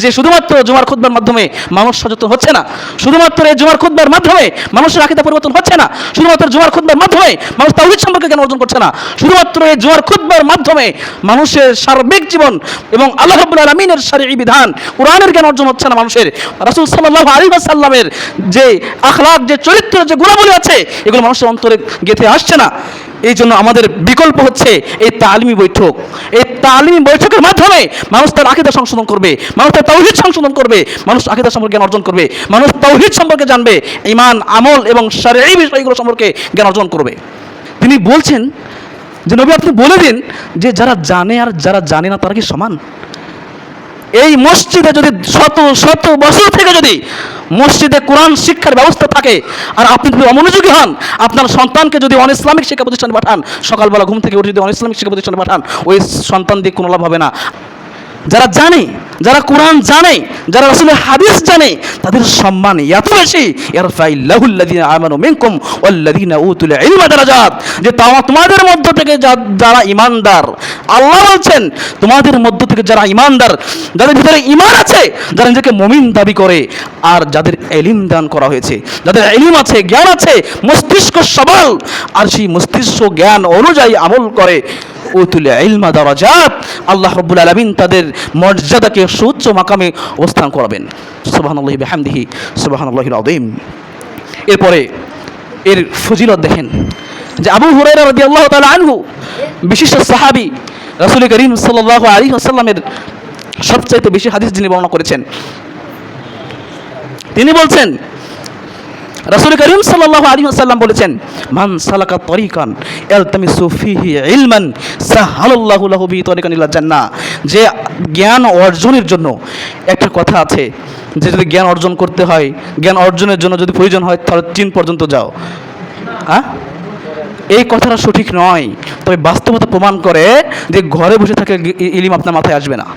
যে শুধুমাত্র জুমার খুতবার মাধ্যমে মানুষ সচেতন হচ্ছে না, শুধুমাত্র এই জুমার খুতবার মাধ্যমে মানুষের আকীদা পরিবর্তন হচ্ছে না, শুধুমাত্র জুমার খুতবার মাধ্যমে মানুষ তাওহীদ সম্পর্কে জ্ঞান অর্জন করছে না, শুধুমাত্র এই জুমার খুতবার মাধ্যমে মানুষের সার্বিক জীবন এবং আল্লাহ রাব্বুল আলামিনের শরঈ বিধান কোরআনের জ্ঞান অর্জন হচ্ছে না মানুষের। রাসূল সাল্লাল্লাহু আলাইহি ওয়াসাল্লামের যে আখলাক, যে চরিত্র, যে গুণাবলী আছে, এগুলো মানুষের অন্তরে গেঁথে আসছে না। এই জন্য আমাদের বিকল্প হচ্ছে এই তালিমি বৈঠক। এই তালিমি বৈঠকের মাধ্যমে মানুষ তার আকীদা সংশোধন করবে, মানুষ তার তাওহীদ সংশোধন করবে, মানুষ আকীদা সম্পর্কে জ্ঞান অর্জন করবে, মানুষ তাওহীদ সম্পর্কে জানবে, ঈমান, আমল এবং শরঈ বিষয়গুলো সম্পর্কে জ্ঞান অর্জন করবে। তিনি বলছেন যে নবী আপনি বলে দিন যে যারা জানে আর যারা জানে না তারা কি সমান? এই মসজিদে যদি শত শত বছর থেকে যদি মসজিদে কোরআন শিক্ষার ব্যবস্থা থাকে আর আপনি যদি অমনোযোগী হন, আপনার সন্তানকে যদি অন ইসলামিক শিক্ষা প্রতিষ্ঠানে পাঠান, সকালবেলা ঘুম থেকে উঠে যদি অন ইসলামিক শিক্ষা প্রতিষ্ঠানে পাঠান, ওই সন্তান দিয়ে কোনো লাভ হবে না। যারা জানে, যারা কোরআন জানে, যারা রাসূলের হাদিস জানে, তাদের সম্মান এত বেশি, ইয়ারফাইল্লাহুল্লাযীনা আমানু মিনকুম ওয়াল্লাযীনা উতুল ইলমা দারাজাত, যে তোমাদের মধ্য থেকে যারা ঈমানদার, আল্লাহ বলছেন তোমাদের মধ্য থেকে যারা ঈমানদার, যাদের ভিতরে ঈমান আছে, যারা নিজেকে মুমিন দাবি করে, আর যাদের ইলম দান করা হয়েছে, যাদের ইলম আছে, জ্ঞান আছে, মস্তিষ্ক সবল, আর সেই মস্তিষ্ক জ্ঞান অনুযায়ী আমল করে, উতুল ইলমা দারাজাত, আল্লাহ রাব্বুল আলামিন তাদের মর্যাদাকে সুউচ্চ মাকামে অবস্থান করাবেন। সুবহানাল্লাহি বিহামদিহি সুবহানাল্লাহিল আযীম। এরপরে এর ফজিলত দেখেন যে আবু হুরায়রা রাদিয়াল্লাহু তাআলা আনহু, বিশিষ্ট সাহাবী, রাসূল করিম সাল্লাল্লাহু আলাইহি ওয়াসাল্লামের সবচাইতে বেশি হাদিস যিনি বর্ণনা করেছেন, তিনি বলছেন রাসূল করিম সাল্লাল্লাহু আলাইহি ওয়াসাল্লাম বলেছেন, মান সালাকা তরিকান ইয়ালতামিসু ফিহি ইলমান সাহালাল্লাহু লাহু বিহি তরিকান ইলাল জান্নাহ। যে জ্ঞান অর্জনের জন্য একটা কথা আছে যে যদি জ্ঞান অর্জন করতে হয়, জ্ঞান অর্জনের জন্য যদি প্রয়োজন হয় তাহলে চীন পর্যন্ত যাও। হ্যাঁ, এই কথাটা সঠিক নয়, তবে বাস্তবতা প্রমাণ করে যে ঘরে বসে থাকলে ইলম আপনার মাথায় আসবে না।